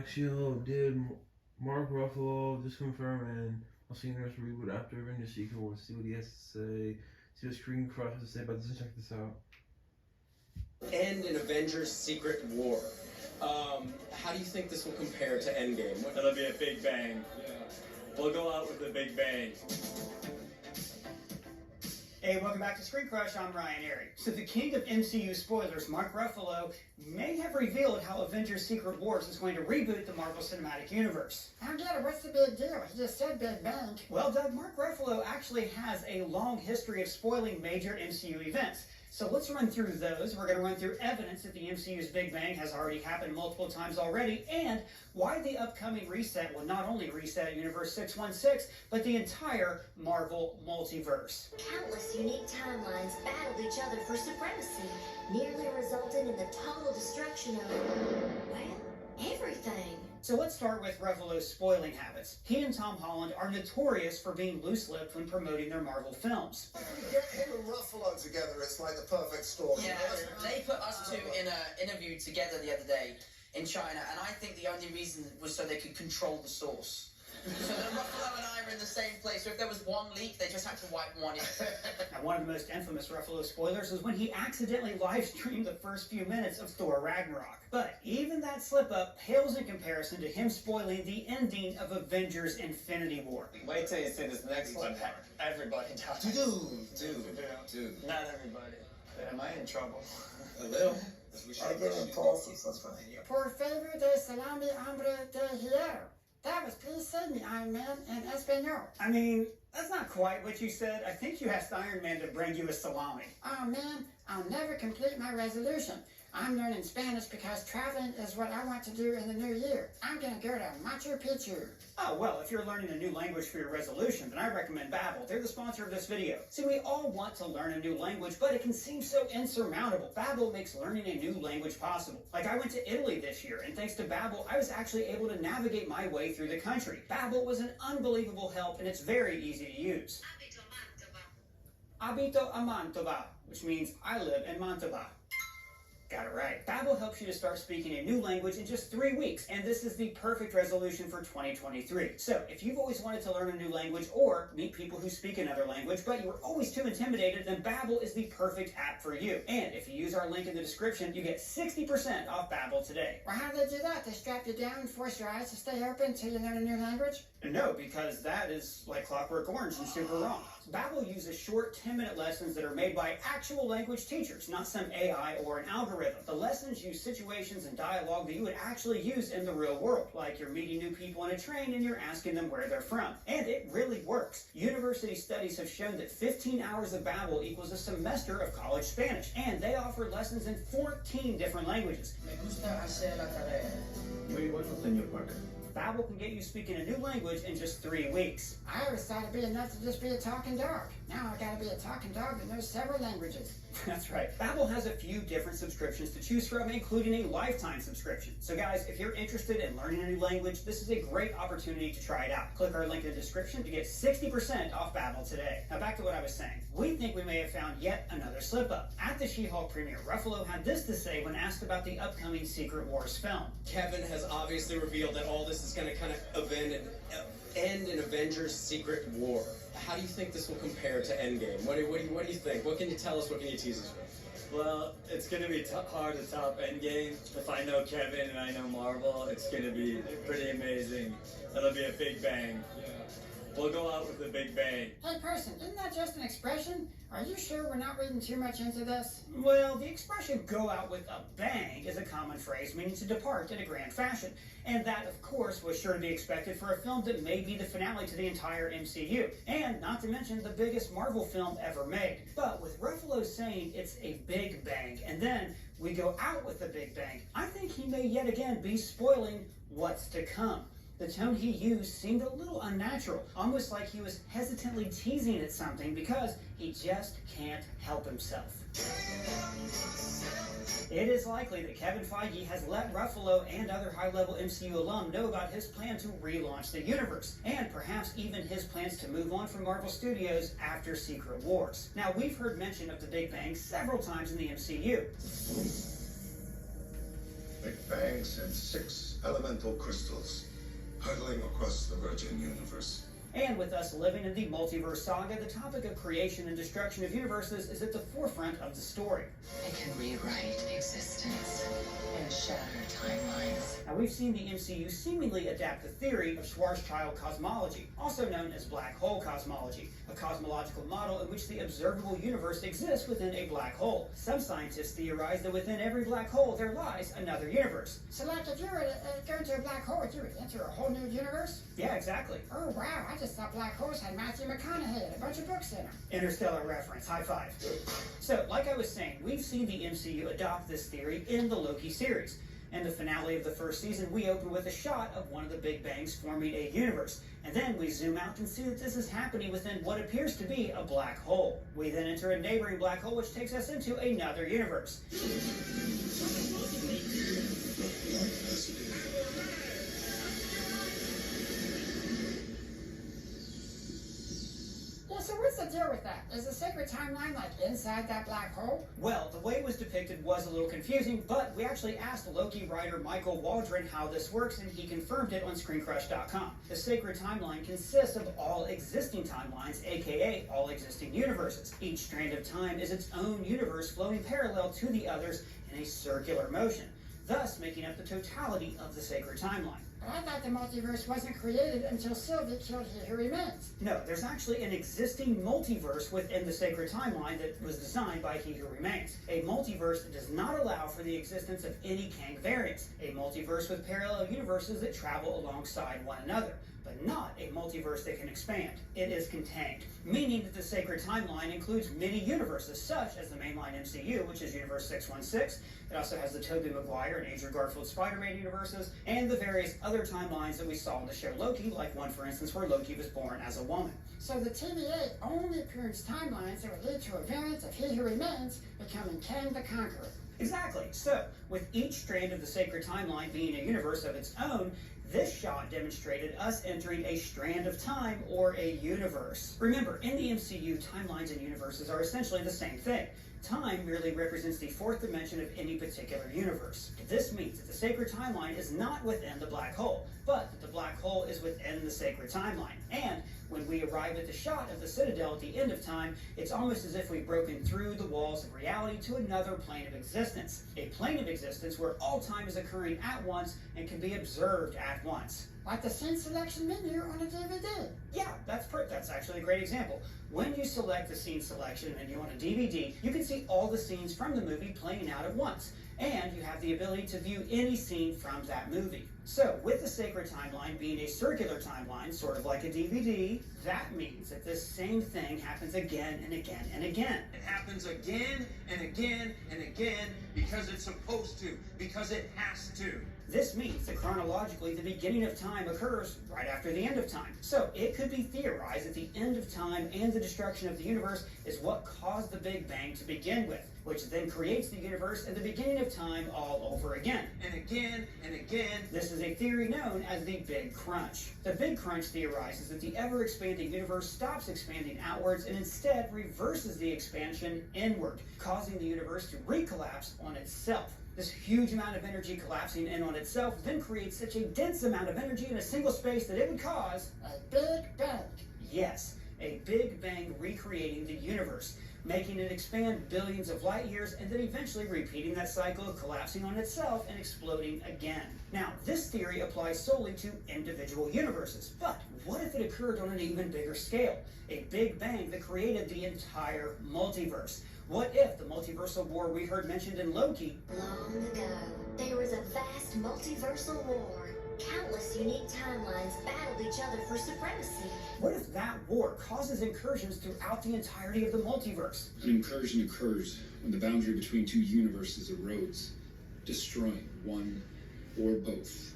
She did Mark Ruffalo just confirmed, and I'll see you in the next reboot after Avengers sequel. We'll see what he has to say. See what Screen Crush has to say about this. Check this out. End in Avengers Secret War. How do you think this will compare to Endgame? It'll be a big bang. Yeah. We'll go out with a big bang. Hey, welcome back to Screen Crush. I'm Ryan Airy. So the king of MCU spoilers, Mark Ruffalo, may have revealed how Avengers Secret Wars is going to reboot the Marvel Cinematic Universe. I don't get it. What's the big deal? He just said Big Bang. Well, Doug, Mark Ruffalo actually has a long history of spoiling major MCU events. So let's run through those. We're going to run through evidence that the MCU's Big Bang has already happened multiple times already, and why the upcoming reset will not only reset Universe 616, but the entire Marvel multiverse. Countless unique timelines battled each other for supremacy, nearly resulting in the total destruction of, well, everything. So let's start with Ruffalo's spoiling habits. He and Tom Holland are notorious for being loose-lipped when promoting their Marvel films. Get him and Ruffalo together, it's like the perfect storm. Yeah, they put us two in an interview together the other day in China, and I think the only reason was so they could control the source. So then Ruffalo and I were in the same place, so if there was one leak, they just had to wipe one in. Now, one of the most infamous Ruffalo spoilers is when he accidentally live-streamed the first few minutes of Thor Ragnarok. But even that slip-up pales in comparison to him spoiling the ending of Avengers Infinity War. Wait till you see this next one. Everybody dies. Dude. Not everybody. Am I in trouble? A little. I get impulses, that's fine. Por favor de salami hombre de hierro. That was please send me Iron Man in Espanol. I mean, that's not quite what you said. I think you asked Iron Man to bring you a salami. Oh man, I'll never complete my resolution. I'm learning Spanish because traveling is what I want to do in the new year. I'm gonna go to Machu Picchu. Oh, well, if you're learning a new language for your resolution, then I recommend Babbel. They're the sponsor of this video. See, we all want to learn a new language, but it can seem so insurmountable. Babbel makes learning a new language possible. Like, I went to Italy this year, and thanks to Babbel, I was actually able to navigate my way through the country. Babbel was an unbelievable help, and it's very easy to use. Abito a Mantova, which means I live in Mantova. Got it right. Babbel helps you to start speaking a new language in just 3 weeks, and this is the perfect resolution for 2023. So, if you've always wanted to learn a new language or meet people who speak another language, but you were always too intimidated, then Babbel is the perfect app for you. And if you use our link in the description, you get 60% off Babbel today. Well, how do they do that? They strap you down and force your eyes to stay open until you learn a new language? No, because that is like Clockwork Orange and super wrong. Babbel uses short 10-minute lessons that are made by actual language teachers, not some AI or an algorithm. The lessons use situations and dialogue that you would actually use in the real world, like you're meeting new people on a train and you're asking them where they're from. And it really works. University studies have shown that 15 hours of Babbel equals a semester of college Spanish, and they offer lessons in 14 different languages. Me gusta hacer la tarea. Muy bueno, señor Parker. Babbel can get you speaking a new language in just 3 weeks. I always thought it'd be enough to just be a talking dog. Now I gotta be a talking dog that knows several languages. That's right. Babbel has a few different subscriptions to choose from, including a lifetime subscription. So guys, if you're interested in learning a new language, this is a great opportunity to try it out. Click our link in the description to get 60% off Babbel today. Now back to what I was saying. We think we may have found yet another slip-up. At the She-Hulk premiere, Ruffalo had this to say when asked about the upcoming Secret Wars film. Kevin has obviously revealed that all this is going to kind of end in Avengers Secret War. How do you think this will compare to Endgame? What do you think? What can you tell us? What can you tease us with? Well, it's going to be hard to top Endgame. If I know Kevin and I know Marvel, it's going to be pretty amazing. It'll be a big bang. Yeah. We'll go out with a big bang. Hey person, isn't that just an expression? Are you sure we're not reading too much into this? Well, the expression go out with a bang is a common phrase meaning to depart in a grand fashion. And that, of course, was sure to be expected for a film that may be the finale to the entire MCU. And not to mention the biggest Marvel film ever made. But with Ruffalo saying it's a big bang, and then we go out with a big bang, I think he may yet again be spoiling what's to come. The tone he used seemed a little unnatural, almost like he was hesitantly teasing at something because he just can't help himself. It is likely that Kevin Feige has let Ruffalo and other high-level MCU alum know about his plan to relaunch the universe, and perhaps even his plans to move on from Marvel Studios after Secret Wars. Now, we've heard mention of the Big Bang several times in the MCU. Big Bang sent 6 elemental crystals hurtling across the Virgin Universe. And with us living in the multiverse saga, the topic of creation and destruction of universes is at the forefront of the story. It can rewrite existence and shatter timelines. Now, we've seen the MCU seemingly adapt the theory of Schwarzschild cosmology, also known as black hole cosmology, a cosmological model in which the observable universe exists within a black hole. Some scientists theorize that within every black hole there lies another universe. So, like, if you were to go into a black hole, you would enter a whole new universe? Yeah, exactly. Oh, wow, I just thought black holes had Matthew McConaughey and a bunch of books in them. Interstellar reference, high five. So, like I was saying, we've seen the MCU adopt this theory in the Loki series. In the finale of the first season, we open with a shot of one of the Big Bangs forming a universe. And then we zoom out and see that this is happening within what appears to be a black hole. We then enter a neighboring black hole, which takes us into another universe. So what's the deal with that? Is the sacred timeline like inside that black hole? Well, the way it was depicted was a little confusing, but we actually asked Loki writer Michael Waldron how this works, and he confirmed it on ScreenCrush.com. The sacred timeline consists of all existing timelines, aka all existing universes. Each strand of time is its own universe flowing parallel to the others in a circular motion, thus making up the totality of the sacred timeline. But I thought the multiverse wasn't created until Sylvie killed He Who Remains. No, there's actually an existing multiverse within the sacred timeline that was designed by He Who Remains. A multiverse that does not allow for the existence of any Kang variants. A multiverse with parallel universes that travel alongside one another, but not a multiverse that can expand. It is contained, meaning that the sacred timeline includes many universes, such as the mainline MCU, which is Universe 616. It also has the Tobey Maguire and Andrew Garfield Spider-Man universes, and the various other timelines that we saw in the show Loki, like one, for instance, where Loki was born as a woman. So the TVA only prunes timelines that would lead to a variant of He Who Remains becoming Kang the Conqueror. Exactly. So, with each strand of the sacred timeline being a universe of its own, this shot demonstrated us entering a strand of time or a universe. Remember, in the MCU, timelines and universes are essentially the same thing. Time merely represents the fourth dimension of any particular universe. This means that the sacred timeline is not within the black hole, but that the black hole is within the sacred timeline. And when we arrive at the shot of the Citadel at the end of time, it's almost as if we've broken through the walls of reality to another plane of existence. A plane of existence where all time is occurring at once and can be observed at once. Like the scene selection menu on a DVD. Yeah, that's actually a great example. When you select the scene selection menu on a DVD, you can see all the scenes from the movie playing out at once, and you have the ability to view any scene from that movie. So, with the sacred timeline being a circular timeline, sort of like a DVD, that means that this same thing happens again and again and again. It happens again and again and again because it's supposed to, because it has to. This means that chronologically the beginning of time occurs right after the end of time. So it could be theorized that the end of time and the destruction of the universe is what caused the Big Bang to begin with, which then creates the universe and the beginning of time all over again. And again and again. This is a theory known as the Big Crunch. The Big Crunch theorizes that the ever-expanding universe stops expanding outwards and instead reverses the expansion inward, causing the universe to recollapse on itself. This huge amount of energy collapsing in on itself then creates such a dense amount of energy in a single space that it would cause a Big Bang. Yes, a Big Bang recreating the universe, making it expand billions of light years and then eventually repeating that cycle of collapsing on itself and exploding again. Now, this theory applies solely to individual universes, but what if it occurred on an even bigger scale? A Big Bang that created the entire multiverse. What if the multiversal war we heard mentioned in Loki? Long ago, there was a vast multiversal war. Countless unique timelines battled each other for supremacy. What if that war causes incursions throughout the entirety of the multiverse? An incursion occurs when the boundary between two universes erodes, destroying one or both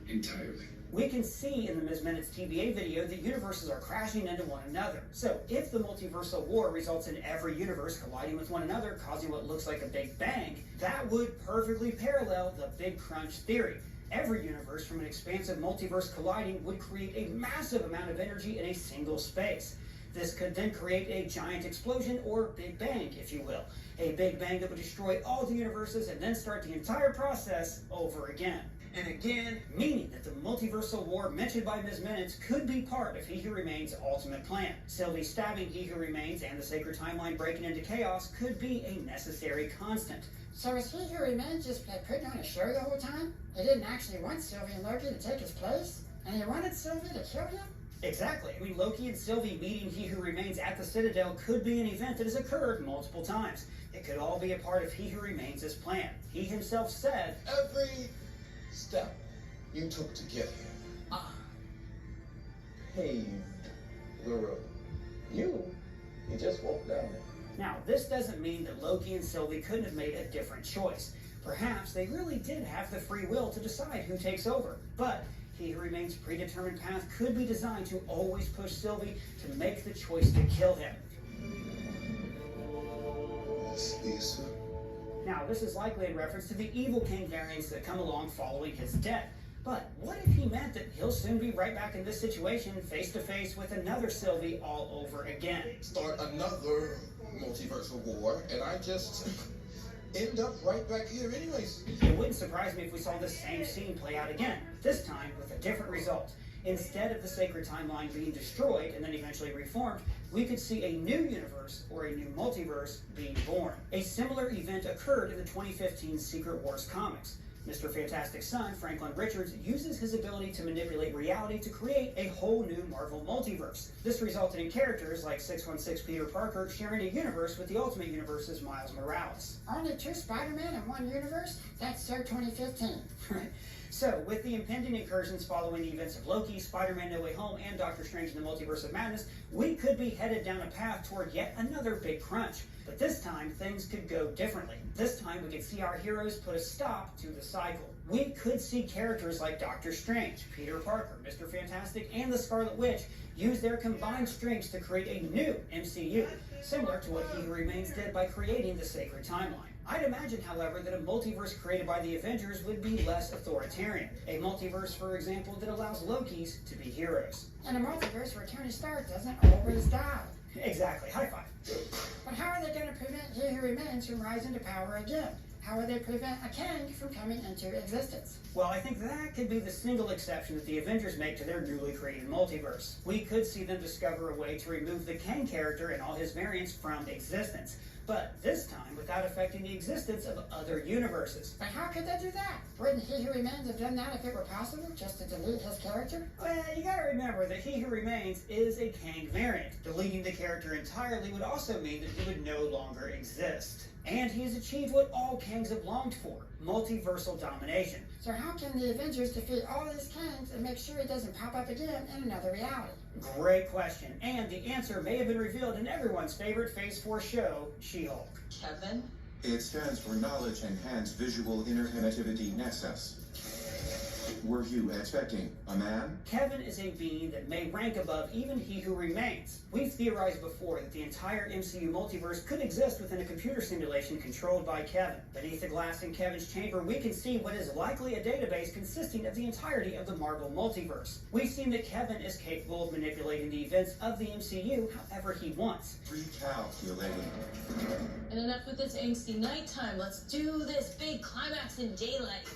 entirely. We can see in the Ms. Minutes TVA video that universes are crashing into one another. So if the multiversal war results in every universe colliding with one another, causing what looks like a Big Bang, that would perfectly parallel the Big Crunch theory. Every universe from an expansive multiverse colliding would create a massive amount of energy in a single space. This could then create a giant explosion, or Big Bang, if you will. A Big Bang that would destroy all the universes and then start the entire process over again. And again, Meaning that the multiversal war mentioned by Ms. Minutes could be part of He Who Remains' ultimate plan. Sylvie stabbing He Who Remains and the sacred timeline breaking into chaos could be a necessary constant. So is He Who Remains just putting on a show the whole time? He didn't actually want Sylvie and Loki to take his place? And he wanted Sylvie to kill him? Exactly. I mean, Loki and Sylvie meeting He Who Remains at the Citadel could be an event that has occurred multiple times. It could all be a part of He Who Remains' plan. He himself said, Every step you took to get here, I paved the road. You just walked down it. Now, this doesn't mean that Loki and Sylvie couldn't have made a different choice. Perhaps they really did have the free will to decide who takes over. But He Who Remains' predetermined path could be designed to always push Sylvie to make the choice to kill him. Miss Lisa? Now, this is likely in reference to the evil king variants that come along following his death. But what if he meant that he'll soon be right back in this situation, face to face with another Sylvie all over again? Start another multiversal war, and I just end up right back here anyways. It wouldn't surprise me if we saw this same scene play out again, this time with a different result. Instead of the sacred timeline being destroyed and then eventually reformed, we could see a new universe or a new multiverse being born. A similar event occurred in the 2015 Secret Wars comics. Mr. Fantastic's son, Franklin Richards, uses his ability to manipulate reality to create a whole new Marvel multiverse. This resulted in characters like 616 Peter Parker sharing a universe with the Ultimate Universe's Miles Morales. Only 2 Spider-Man in one universe? That's so 2015. Right. So, with the impending incursions following the events of Loki, Spider-Man No Way Home, and Doctor Strange in the Multiverse of Madness, we could be headed down a path toward yet another big crunch. But this time, things could go differently. This time, we could see our heroes put a stop to the cycle. We could see characters like Doctor Strange, Peter Parker, Mr. Fantastic, and the Scarlet Witch use their combined strengths to create a new MCU, similar to what He Who Remains did by creating the sacred timeline. I'd imagine, however, that a multiverse created by the Avengers would be less authoritarian. A multiverse, for example, that allows Lokis to be heroes. And a multiverse where Tony Stark doesn't always die. Exactly. High five. But how are they going to prevent He Who Remains from rising to power again? How would they prevent a Kang from coming into existence? Well, I think that could be the single exception that the Avengers make to their newly created multiverse. We could see them discover a way to remove the Kang character and all his variants from existence. But this time without affecting the existence of other universes. But how could they do that? Wouldn't He Who Remains have done that if it were possible, just to delete his character? Well, you gotta remember that He Who Remains is a Kang variant. Deleting the character entirely would also mean that he would no longer exist. And he has achieved what all Kangs have longed for, multiversal domination. So how can the Avengers defeat all these Kangs and make sure he doesn't pop up again in another reality? Great question, and the answer may have been revealed in everyone's favorite Phase 4 show, She-Hulk. Kevin? It stands for Knowledge Enhanced Visual Interconnectivity Nexus. Were you expecting a man? Kevin is a being that may rank above even He Who Remains. We've theorized before that the entire MCU multiverse could exist within a computer simulation controlled by Kevin. Beneath the glass in Kevin's chamber, we can see what is likely a database consisting of the entirety of the Marvel multiverse. We've seen that Kevin is capable of manipulating the events of the MCU however he wants. Recalculating. And enough with this angsty nighttime. Let's do this big climax in daylight.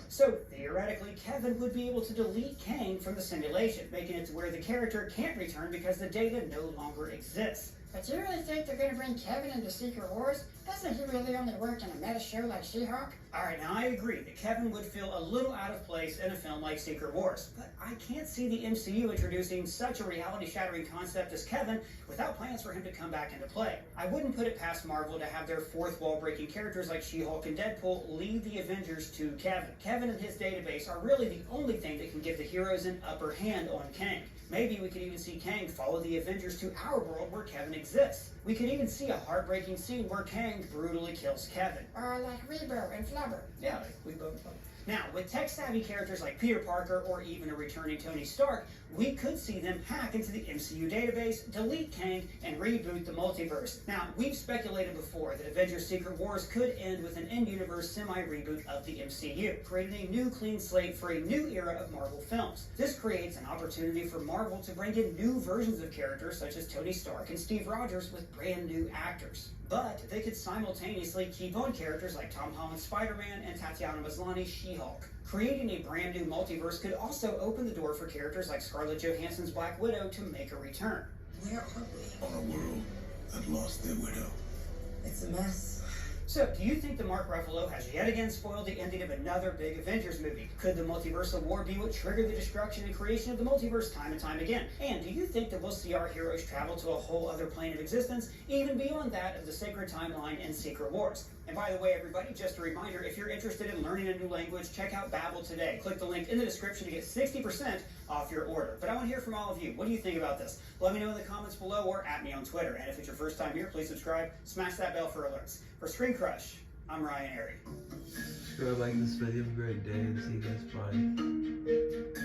So, theoretically, Kevin would be able to delete Kang from the simulation, making it to where the character can't return because the data no longer exists. But do you really think they're going to bring Kevin into Secret Wars? Doesn't he really only work in a meta show like She-Hulk? Alright, now I agree that Kevin would feel a little out of place in a film like Secret Wars, but I can't see the MCU introducing such a reality-shattering concept as Kevin without plans for him to come back into play. I wouldn't put it past Marvel to have their fourth wall-breaking characters like She-Hulk and Deadpool leave the Avengers to Kevin. Kevin and his database are really the only thing that can give the heroes an upper hand on Kang. Maybe we could even see Kang follow the Avengers to our world where Kevin exists. We could even see a heartbreaking scene where Kang brutally kills Kevin. Or like Reboot and Flubber. Yeah, we both. Now, with tech-savvy characters like Peter Parker or even a returning Tony Stark, we could see them hack into the MCU database, delete Kang, and reboot the multiverse. Now, we've speculated before that Avengers Secret Wars could end with an in-universe semi-reboot of the MCU, creating a new clean slate for a new era of Marvel films. This creates an opportunity for Marvel to bring in new versions of characters such as Tony Stark and Steve Rogers with brand new actors. But they could simultaneously keep on characters like Tom Holland's Spider-Man and Tatiana Maslany's She-Hulk. Creating a brand new multiverse could also open the door for characters like Scarlett Johansson's Black Widow to make a return. Where are we? On a world that lost their widow. It's a mess. So, do you think that Mark Ruffalo has yet again spoiled the ending of another big Avengers movie? Could the multiversal war be what triggered the destruction and creation of the multiverse time and time again? And do you think that we'll see our heroes travel to a whole other plane of existence, even beyond that of the sacred timeline and Secret Wars? And by the way, everybody, just a reminder, if you're interested in learning a new language, check out Babbel today. Click the link in the description to get 60% off your order. But I want to hear from all of you. What do you think about this? Let me know in the comments below or at me on Twitter. And if it's your first time here, please subscribe, smash that bell for alerts. For Screen Crush, I'm Ryan Airy. Sure, like this video. Have a great day. See you guys. Bye.